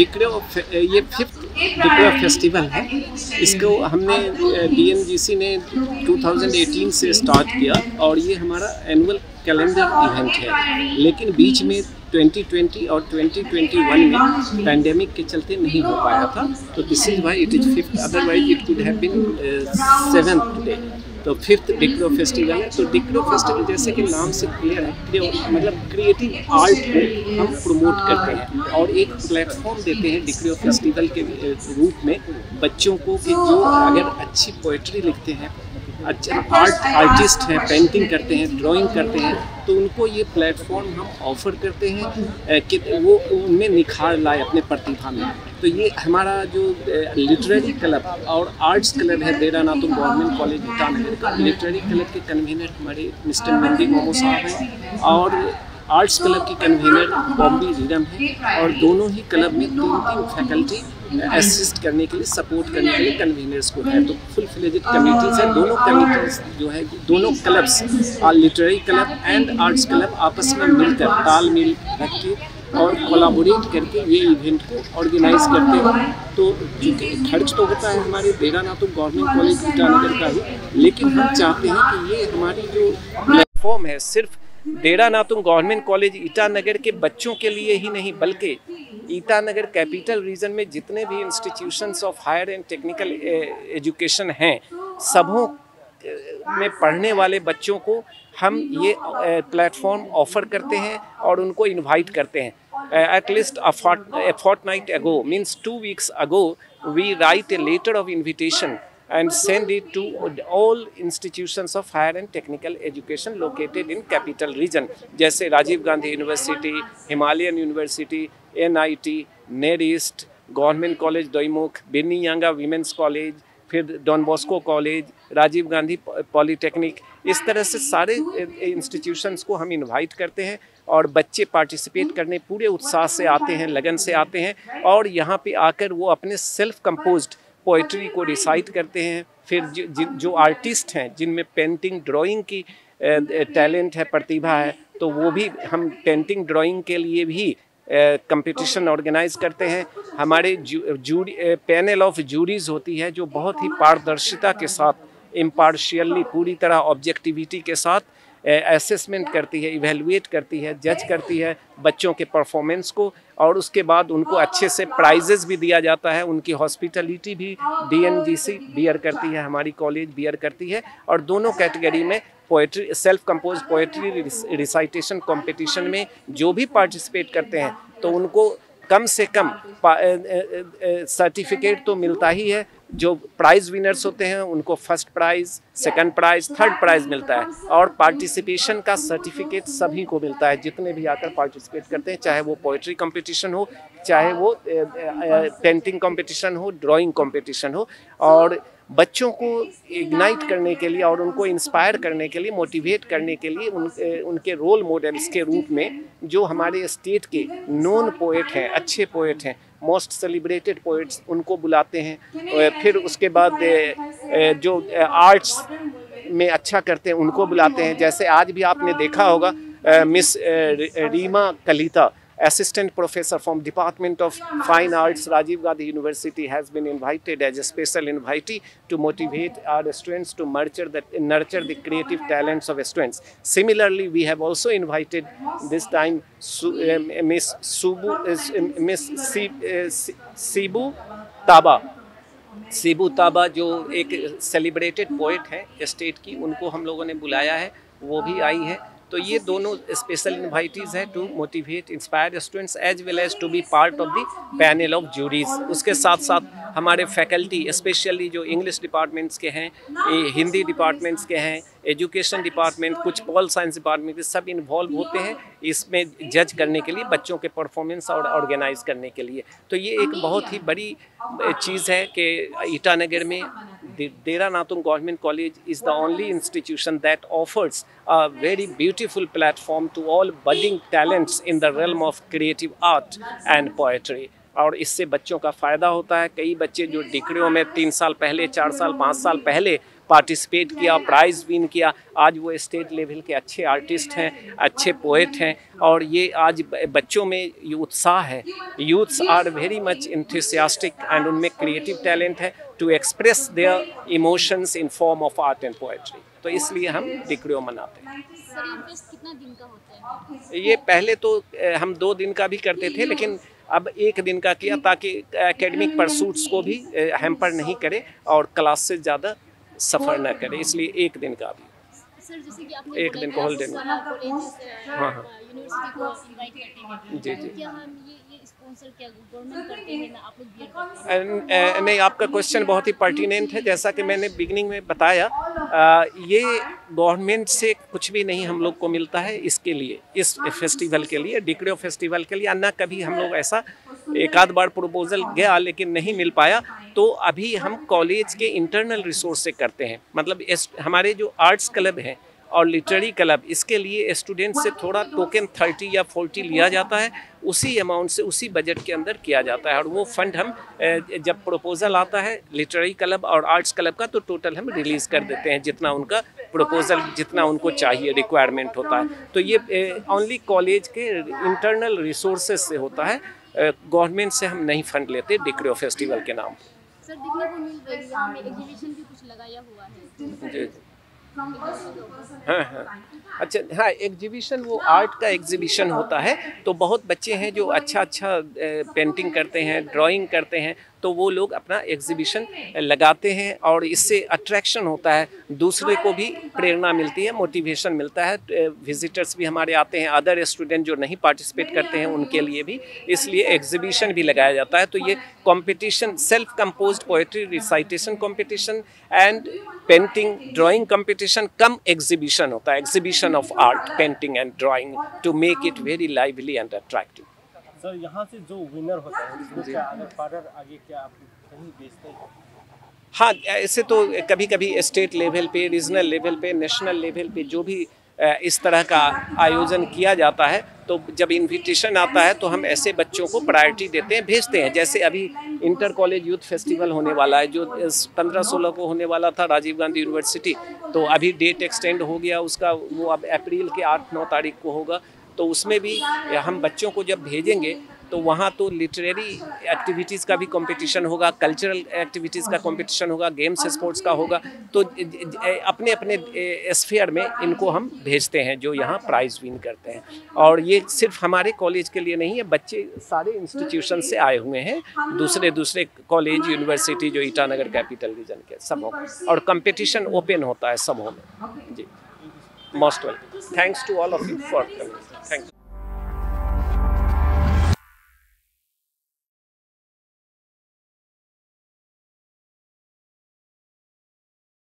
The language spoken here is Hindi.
ये 5th डिक्रो फेस्टिवल है। इसको हमने DNGC ने 2018 से स्टार्ट किया और ये हमारा एनुअल कैलेंडर इवेंट है, लेकिन बीच में 2020 और 2021 में पैंडेमिक के चलते नहीं हो पाया था, तो this is why it is 5th, otherwise it could have been 7th day. तो 5th डिक्रो फेस्टिवल है। तो डिक्रो फेस्टिवल जैसे कि नाम से क्लियर है, मतलब क्रिएटिव आर्ट को हम प्रमोट करते हैं और एक प्लेटफॉर्म देते हैं डिक्रो फेस्टिवल के रूप में बच्चों को कि जो अगर अच्छी पोइट्री लिखते हैं, अच्छा आर्टिस्ट हैं, पेंटिंग करते हैं, ड्राइंग करते हैं, तो उनको ये प्लेटफॉर्म हम ऑफ़र करते हैं कि वो उनमें निखार लाए अपने प्रतिभा में। तो ये हमारा जो लिटरेरी क्लब और आर्ट्स क्लब है देरा नातुंग गवर्नमेंट कॉलेज ईटानगर का, लिटरेरी क्लब के कन्वीनर हमारे मिस्टर नंदी मोमो साहब हैं और आर्ट्स क्लब की कन्वीनर बॉम्बी रीरम है, और दोनों ही क्लब में 3 फैकल्टी असिस्ट करने के लिए, सपोर्ट करने के लिए कन्वीनर्स को है। तो फुल फ्लेजेड कमिटीज़ है। दोनों कमिटीज़ जो है, दोनों clubs literary club and arts club आपस में मिलकर तालमेल रख के और कोलाबोरेट करके ये इवेंट को ऑर्गेनाइज करते हैं। तो चूँकि खर्च तो होता है हमारे देरा नातुंग गवर्नमेंट कॉलेज ईटानगर का ही, लेकिन हम चाहते हैं कि ये हमारी जो प्लेटफॉर्म है सिर्फ देरा नातुंग गवर्नमेंट कॉलेज ईटानगर के बच्चों के लिए ही नहीं, बल्कि ईटानगर कैपिटल रीजन में जितने भी institutions of higher and technical education हैं, सबों में पढ़ने वाले बच्चों को हम ये प्लेटफॉर्म ऑफ़र करते हैं और उनको इनवाइट करते हैं। At least a fortnight ago, means 2 weeks ago, we write a letter of invitation and send it to all institutions of higher and technical education located in capital region, जैसे Rajiv Gandhi university, Himalayan university, NIT, NERIST, government college Doimukh, Binni Yanga women's college, फिर Don Bosco college, Rajiv Gandhi polytechnic, इस तरह से सारे इंस्टीट्यूशंस को हम इनवाइट करते हैं और बच्चे पार्टिसिपेट करने पूरे उत्साह से आते हैं, लगन से आते हैं और यहाँ पे आकर वो अपने सेल्फ कंपोज्ड पोइट्री को रिसाइट करते हैं। फिर जो आर्टिस्ट हैं जिनमें पेंटिंग ड्राइंग की टैलेंट है, प्रतिभा है, तो वो भी हम पेंटिंग ड्राइंग के लिए भी कंपटीशन ऑर्गेनाइज करते हैं। हमारे पैनल ऑफ जूरीज होती है जो बहुत ही पारदर्शिता के साथ, इम्पार्शियली, पूरी तरह ऑब्जेक्टिविटी के साथ असेसमेंट करती है, इवेलुएट करती है, जज करती है बच्चों के परफॉर्मेंस को, और उसके बाद उनको अच्छे से प्राइजेस भी दिया जाता है। उनकी हॉस्पिटलिटी भी DNGC बियर करती है, हमारी कॉलेज बियर करती है, और दोनों कैटेगरी में poetry, self compose poetry recitation competition में जो भी पार्टिसिपेट करते हैं तो उनको कम से कम सर्टिफिकेट तो मिलता ही है। जो प्राइज़ विनर्स होते हैं उनको first prize, second prize, third prize मिलता है, और पार्टिसिपेशन का सर्टिफिकेट सभी को मिलता है जितने भी आकर पार्टिसिपेट करते हैं, चाहे वो पोइट्री कंपटीशन हो, चाहे वो पेंटिंग कंपटीशन हो, ड्राइंग कंपटीशन हो। और बच्चों को इग्नाइट करने के लिए और उनको इंस्पायर करने के लिए, मोटिवेट करने के लिए उनके रोल मॉडल्स के रूप में जो हमारे स्टेट के नोन पोएट हैं, अच्छे पोएट हैं, मोस्ट सेलिब्रेटेड पोएट्स, उनको बुलाते हैं। फिर उसके बाद जो आर्ट्स में अच्छा करते हैं उनको बुलाते हैं। जैसे आज भी आपने देखा होगा Miss Reema Kalita, Assistant Professor from Department of Fine Arts, Rajiv Gandhi University, has been invited as a special invitee to motivate our students to nurture the creative talents of students. Similarly, we have also invited this time Miss Sibu Taba, जो एक सेलिब्रेटेड पोइट है स्टेट की, उनको हम लोगों ने बुलाया है, वो भी आई है। तो ये दोनों स्पेशल इन्वाइटीज़ हैं to motivate, inspire students as well as to be part of the panel of juries. उसके साथ साथ हमारे फैकल्टी, स्पेशली जो इंग्लिश डिपार्टमेंट्स के हैं, हिंदी डिपार्टमेंट्स के हैं, एजुकेशन डिपार्टमेंट, कुछ पॉल साइंस डिपार्टमेंट के, सब इन्वॉल्व होते हैं इसमें जज करने के लिए, बच्चों के परफॉर्मेंस और ऑर्गेनाइज करने के लिए। तो ये एक बहुत ही बड़ी चीज़ है कि ईटानगर में देरा Natung government college is the only institution that offers a very beautiful platform to all budding talents in the realm of creative art and poetry. और इससे बच्चों का फ़ायदा होता है। कई बच्चे जो डिग्रियों में 3 साल पहले, 4 साल, 5 साल पहले पार्टिसिपेट किया, प्राइज़ विन किया। आज वो स्टेट लेवल के अच्छे आर्टिस्ट हैं, अच्छे पोएट हैं, और ये आज बच्चों में ये उत्साह है। Youths are very much enthusiastic and उनमें क्रिएटिव टैलेंट है to express their emotions in form of art and poetry. तो इसलिए हम डिक्रियो मनाते हैं। सर ये फेस्ट कितना दिन का होता है? ये पहले तो हम 2 दिन का भी करते थे, लेकिन अब 1 दिन का किया ताकि एकेडमिक परसूट्स को भी हैम्पर नहीं करे और क्लास से ज़्यादा सफ़र न करे, इसलिए 1 दिन का भी। सर जैसे कि आपने 1 दिन को होल दिन। हाँ यूनिवर्सिटी को इनवाइट करते हैं, जी जी। क्या हम ये स्पॉन्सर क्या गवर्नमेंट करते हैं ना आप लोग बियर करते हैं? नहीं, आपका क्वेश्चन बहुत ही पर्टिनेंट है। जैसा कि मैंने बिगिनिंग में बताया, ये गवर्नमेंट से कुछ भी नहीं हम लोग को मिलता है इसके लिए, इस फेस्टिवल के लिए, डिक्रियो फेस्टिवल के लिए। ना कभी हम लोग ऐसा, एक आध बार प्रपोजल गया लेकिन नहीं मिल पाया, तो अभी हम कॉलेज के इंटरनल रिसोर्स से करते हैं। मतलब हमारे जो आर्ट्स क्लब हैं और लिटरेरी क्लब, इसके लिए स्टूडेंट से थोड़ा टोकन 30 या 40 लिया जाता है, उसी अमाउंट से उसी बजट के अंदर किया जाता है। और वो फंड हम जब प्रपोजल आता है लिटरेरी क्लब और आर्ट्स क्लब का, तो टोटल हम रिलीज़ कर देते हैं, जितना उनका प्रपोजल, जितना उनको चाहिए, रिक्वायरमेंट होता है। तो ये ओनली कॉलेज के इंटरनल रिसोर्सेज से होता है, गवर्नमेंट से हम नहीं फंड लेते डिक्रियो फेस्टिवल के नाम। सर देखने को मिल रही है यहाँ में एग्जीबिशन भी कुछ लगाया हुआ है। जी। हाँ। अच्छा, हाँ, एग्जीबिशन वो आर्ट का एग्जीबिशन होता है। तो बहुत बच्चे हैं जो अच्छा पेंटिंग करते हैं, ड्राइंग करते हैं, तो वो लोग अपना एग्जीबिशन लगाते हैं और इससे अट्रैक्शन होता है, दूसरे को भी प्रेरणा मिलती है, मोटिवेशन मिलता है। विजिटर्स भी हमारे आते हैं, अदर स्टूडेंट जो नहीं पार्टिसिपेट करते हैं उनके लिए भी, इसलिए एग्जीबिशन भी लगाया जाता है। तो ये competition, self composed poetry recitation competition and painting drawing competition cum exhibition होता है, exhibition of art, painting and drawing, to make it very lively and attractive. Sir यहाँ से जो विनर होता है इसमें क्या अगर फर्दर आगे क्या आप कहीं बेचते हैं? हाँ, ऐसे तो कभी कभी स्टेट लेवल पे, रीजनल लेवल पे, नेशनल लेवल पे जो भी इस तरह का आयोजन किया जाता है, तो जब इनविटेशन आता है तो हम ऐसे बच्चों को प्रायोरिटी देते हैं, भेजते हैं। जैसे अभी इंटर कॉलेज यूथ फेस्टिवल होने वाला है, जो 15-16 को होने वाला था राजीव गांधी यूनिवर्सिटी, तो अभी डेट एक्सटेंड हो गया उसका, वो अब अप्रैल के 8-9 तारीख को होगा। तो उसमें भी हम बच्चों को जब भेजेंगे तो वहाँ तो लिटरेरी एक्टिविटीज़ का भी कंपटीशन होगा, कल्चरल एक्टिविटीज़ का कंपटीशन होगा, गेम्स स्पोर्ट्स का होगा। तो अपने अपने स्फीयर में इनको हम भेजते हैं जो यहाँ प्राइज़ विन करते हैं। और ये सिर्फ हमारे कॉलेज के लिए नहीं है, बच्चे सारे इंस्टीट्यूशन से आए हुए हैं, दूसरे कॉलेज, यूनिवर्सिटी जो ईटानगर कैपिटल रीजन के सब हों, और कंपटीशन ओपन होता है सबों में। जी, most welcome. Thanks to all of you for coming. Thank you.